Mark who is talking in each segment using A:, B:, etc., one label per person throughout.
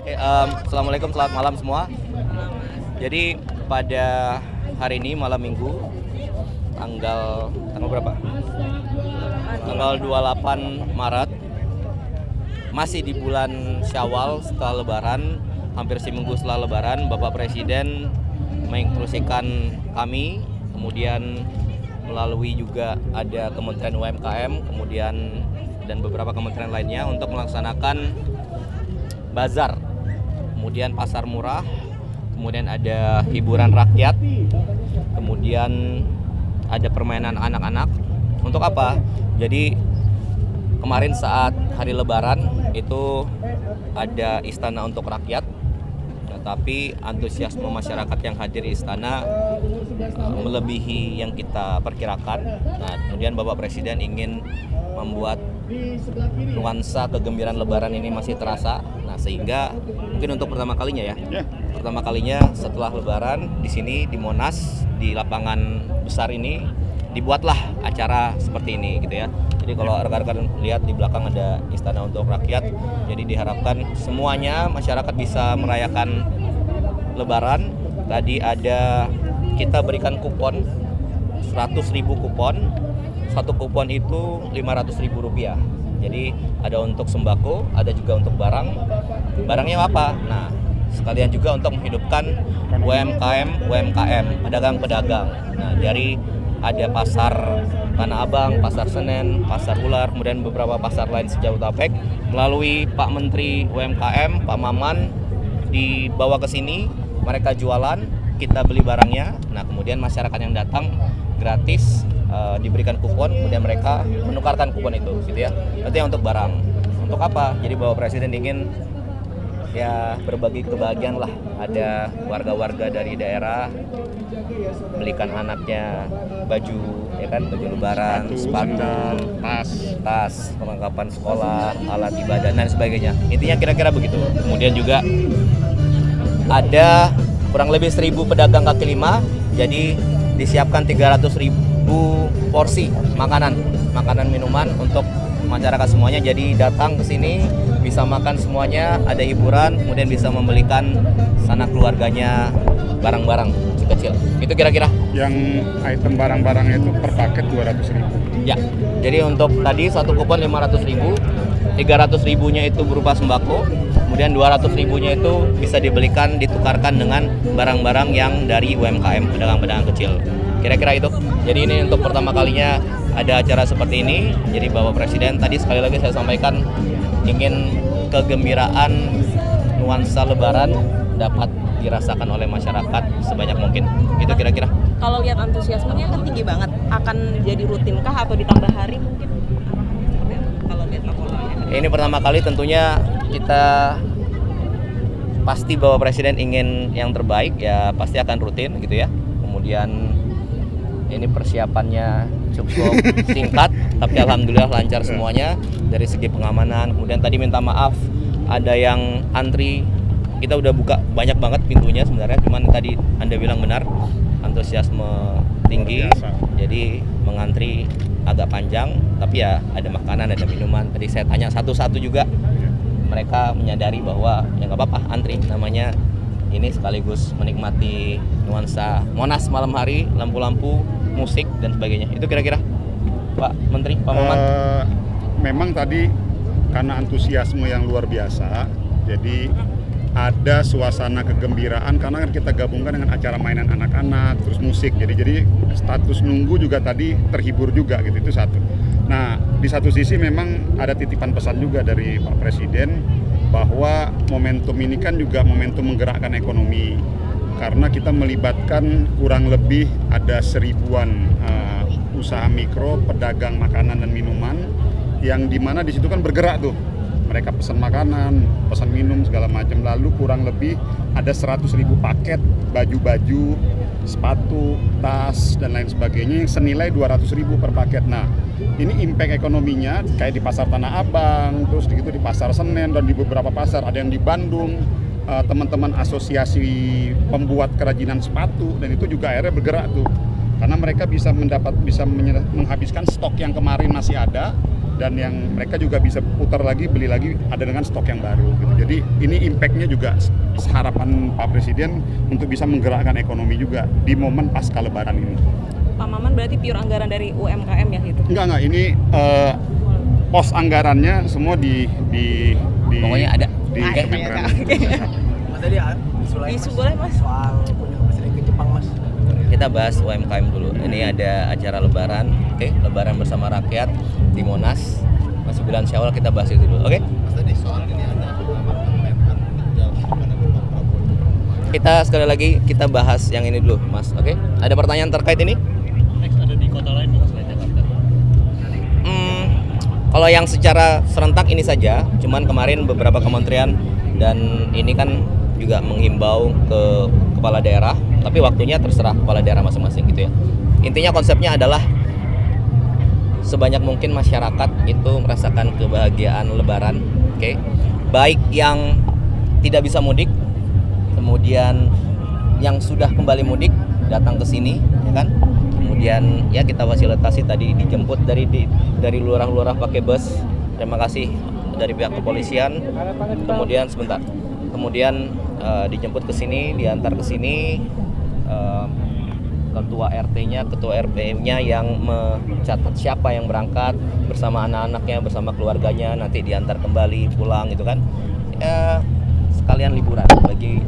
A: Assalamualaikum, selamat malam semua. Jadi pada hari ini malam Minggu tanggal berapa? Tanggal 28 Maret, masih di bulan Syawal setelah Lebaran, hampir seminggu setelah Lebaran, Bapak Presiden menginstruksikan kami, kemudian melalui juga ada Kementerian UMKM, kemudian dan beberapa kementerian lainnya untuk melaksanakan bazar, kemudian pasar murah, kemudian ada hiburan rakyat, kemudian ada permainan anak-anak. Untuk apa? Jadi kemarin saat hari Lebaran itu ada istana untuk rakyat, tetapi antusiasme masyarakat yang hadir di istana melebihi yang kita perkirakan. Nah, kemudian Bapak Presiden ingin membuat nuansa kegembiraan Lebaran ini masih terasa. Nah, sehingga mungkin untuk pertama kalinya pertama kalinya setelah Lebaran di sini di Monas, di lapangan besar ini dibuatlah acara seperti ini gitu ya. Jadi kalau rekan-rekan lihat di belakang ada istana untuk rakyat. Jadi diharapkan semuanya masyarakat bisa merayakan Lebaran. Tadi ada kita berikan kupon 100.000 kupon. Satu kupon itu Rp500.000. Jadi ada untuk sembako, ada juga untuk barang. Barangnya apa? Nah, sekalian juga untuk menghidupkan UMKM, pedagang-pedagang. Nah, dari ada pasar Tanah Abang, pasar Senen, pasar Ular, kemudian beberapa pasar lain se-Jabodetabek. Melalui Pak Menteri UMKM, Pak Maman, dibawa ke sini, mereka jualan, kita beli barangnya. Nah, kemudian masyarakat yang datang gratis diberikan kupon, kemudian mereka menukarkan kupon itu gitu ya. Itu yang untuk barang. Untuk apa? Jadi Bapak Presiden ingin ya berbagi kebahagiaan lah. Ada warga-warga dari daerah belikan anaknya baju, ya kan, baju lebaran, sepatu, tas, perlengkapan sekolah, alat ibadah dan sebagainya. Intinya kira-kira begitu. Kemudian juga ada kurang lebih 1.000 pedagang kaki lima. Jadi disiapkan 300.000 porsi makanan minuman untuk masyarakat semuanya. Jadi datang ke sini bisa makan semuanya, ada hiburan, kemudian bisa membelikan sanak keluarganya barang-barang kecil. Itu kira-kira. Yang
B: Item barang-barangnya itu per paket 200.000.
A: Ya. Jadi untuk tadi satu kupon 500.000, 300.000-nya itu berupa sembako, kemudian 200.000-nya itu bisa dibelikan, ditukarkan dengan barang-barang yang dari UMKM, pedagang-pedagang kecil. Kira-kira itu. Jadi ini untuk pertama kalinya ada acara seperti ini. Jadi Bapak Presiden tadi sekali lagi saya sampaikan ingin kegembiraan nuansa Lebaran dapat dirasakan oleh masyarakat sebanyak mungkin. Itu kira-kira.
C: Kalau lihat antusiasmenya kan tinggi banget. Akan jadi rutinkah atau ditambah hari mungkin? Kalau lihat laporannya.
A: Ini pertama kali tentunya kita pasti Bapak Presiden ingin yang terbaik, ya pasti akan rutin gitu ya. Kemudian ini persiapannya cukup singkat, tapi alhamdulillah lancar semuanya dari segi pengamanan. Kemudian tadi minta maaf ada yang antri, kita udah buka banyak banget pintunya sebenarnya, cuman tadi Anda bilang benar, antusiasme tinggi, jadi mengantri agak panjang, tapi ya ada makanan, ada minuman. Tadi saya tanya satu-satu juga, mereka menyadari bahwa ya nggak apa-apa antri, namanya ini sekaligus menikmati nuansa Monas malam hari, lampu-lampu, musik dan sebagainya. Itu kira-kira Pak Menteri, Pak Maman.
B: Memang tadi karena antusiasme yang luar biasa, jadi ada suasana kegembiraan karena kan kita gabungkan dengan acara mainan anak-anak, terus musik. Jadi status nunggu juga tadi terhibur juga gitu, itu satu. Nah, di satu sisi memang ada titipan pesan juga dari Pak Presiden bahwa momentum ini kan juga momentum menggerakkan ekonomi, karena kita melibatkan kurang lebih ada 1.000-an usaha mikro, pedagang makanan dan minuman, yang dimana di situ kan bergerak tuh, mereka pesan makanan, pesan minum segala macam. Lalu kurang lebih ada 100.000 paket baju-baju, sepatu, tas dan lain sebagainya yang senilai 200.000 per paket. Nah, ini impact ekonominya kayak di pasar Tanah Abang, terus gitu di pasar Senen dan di beberapa pasar, ada yang di Bandung, teman-teman asosiasi pembuat kerajinan sepatu, dan itu juga akhirnya bergerak tuh, karena mereka bisa menghabiskan stok yang kemarin masih ada, dan yang mereka juga bisa putar lagi, beli lagi, ada dengan stok yang baru gitu. Jadi ini impactnya juga harapan Pak Presiden untuk bisa menggerakkan ekonomi juga di momen pasca Lebaran ini.
C: Pak Maman berarti pure anggaran dari UMKM ya gitu?
B: Enggak, ini pos anggarannya semua di
A: Pokoknya ada
B: di Kementerian.
D: Mas tadi
C: Isu boleh Mas?
D: soal kunjungan Presiden ke Jepang Mas.
A: kita bahas UMKM dulu. Ini ada acara Lebaran, oke? Lebaran bersama rakyat di Monas. Masih bulan Syawal kita bahas itu dulu, oke?
D: Mas tadi soal ini ada Menhan pada Pak Prabowo.
A: Kita sekali lagi kita bahas yang ini dulu, Mas, oke? Ada pertanyaan terkait ini?
D: Next ada di kota lain Mas selain Jakarta.
A: Kalau yang secara serentak ini saja, cuman kemarin beberapa kementerian dan ini kan juga menghimbau ke kepala daerah, tapi waktunya terserah kepala daerah masing-masing gitu ya. Intinya konsepnya adalah sebanyak mungkin masyarakat itu merasakan kebahagiaan Lebaran, oke? Baik yang tidak bisa mudik, kemudian yang sudah kembali mudik datang ke sini, ya kan? Kemudian ya kita fasilitasi tadi dijemput dari lurah-lurah pakai bus. Terima kasih dari pihak kepolisian. Kemudian sebentar. Kemudian dijemput ke sini, diantar ke sini ketua RT-nya, ketua RP-nya yang mencatat siapa yang berangkat bersama anak-anaknya, bersama keluarganya, nanti diantar kembali pulang gitu kan. Sekalian liburan bagi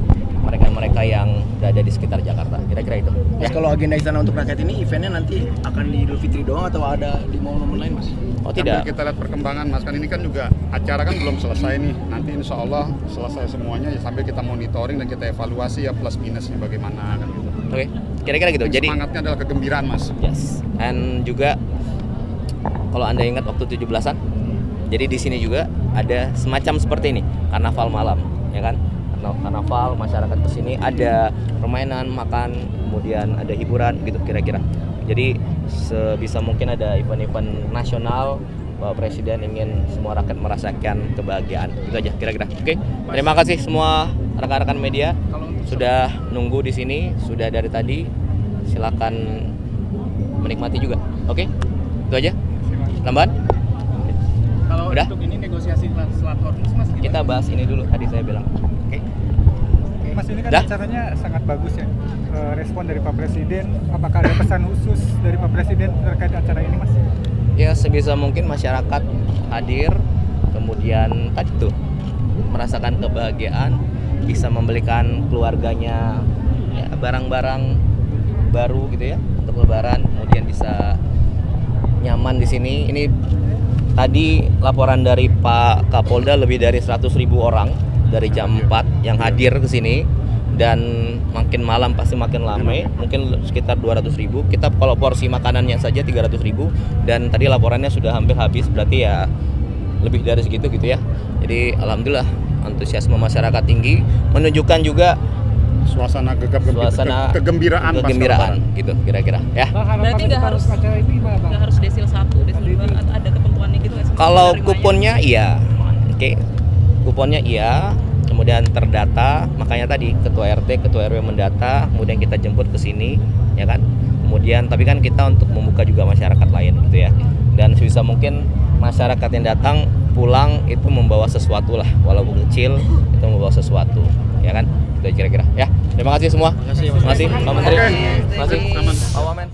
A: mereka-mereka yang berada di sekitar Jakarta. Kira-kira itu.
D: Mas, kalau agenda Istana Untuk Rakyat ini eventnya nanti akan di Idul Fitri doang atau ada di momen-momen lain Mas?
A: Oh
B: Sambil
A: tidak.
B: kita lihat perkembangan Mas, kan ini kan juga acara kan belum selesai nih. Nanti insya Allah selesai semuanya ya, sambil kita monitoring dan kita evaluasi ya plus minusnya bagaimana kan gitu.
A: Oke. Kira-kira gitu. Jadi
B: Semangatnya adalah kegembiraan Mas.
A: yes. And juga kalau Anda ingat waktu 17-an, jadi di sini juga ada semacam seperti ini, karnaval malam, ya kan? Karnaval, masyarakat ke sini ada permainan, makan, kemudian ada hiburan gitu kira-kira. Jadi sebisa mungkin ada event-event nasional bahwa Presiden ingin semua rakyat merasakan kebahagiaan. Itu aja kira-kira. Oke. Terima kasih semua rekan-rekan media sudah nunggu di sini, sudah dari tadi. Silakan menikmati juga. Oke? Itu aja. Tambahan?
D: Kalau
A: Udah?
D: untuk ini negosiasi Selat Hormuz Mas,
A: Kita bahas ini dulu tadi saya bilang. Oke.
E: Mas, ini kan
A: Dah?
E: acaranya sangat bagus ya. Respon dari Pak Presiden, apakah ada pesan khusus dari Pak Presiden terkait acara ini Mas?
A: Ya sebisa mungkin masyarakat hadir, kemudian tadi tuh merasakan kebahagiaan, bisa membelikan keluarganya ya, barang-barang baru gitu ya untuk Lebaran, kemudian bisa nyaman di sini. Ini tadi laporan dari Pak Kapolda lebih dari 100.000 orang dari jam 4 yang hadir ke sini, dan makin malam pasti makin ramai, mungkin sekitar 200.000. Kita kalau porsi makanannya saja 300.000, dan tadi laporannya sudah hampir habis, berarti ya lebih dari segitu gitu ya. Jadi alhamdulillah antusiasme masyarakat tinggi, menunjukkan juga
B: Suasana
A: suasana
B: kegembiraan pasca
A: kegembiraan
B: Lebaran.
A: gitu kira-kira ya.
C: Berarti nggak harus
E: acara ini gimana Bang?
C: nggak harus desil 1, desil 2, atau ada ketentuannya gitu nggak sih?
A: Kalau
C: Penerimanya?
A: kuponnya iya, oke, kuponnya iya, kemudian terdata, makanya tadi ketua RT, ketua RW mendata, kemudian kita jemput ke sini, ya kan. Kemudian tapi kan kita untuk membuka juga masyarakat lain gitu ya. Dan sebisa mungkin masyarakat yang datang pulang itu membawa sesuatu lah, walaupun kecil itu membawa sesuatu, ya kan. Itu kira-kira ya. Terima kasih semua. Terima kasih Pak Menteri.
B: Oke.
A: Terima kasih
B: Aman.
A: Pak Wamen.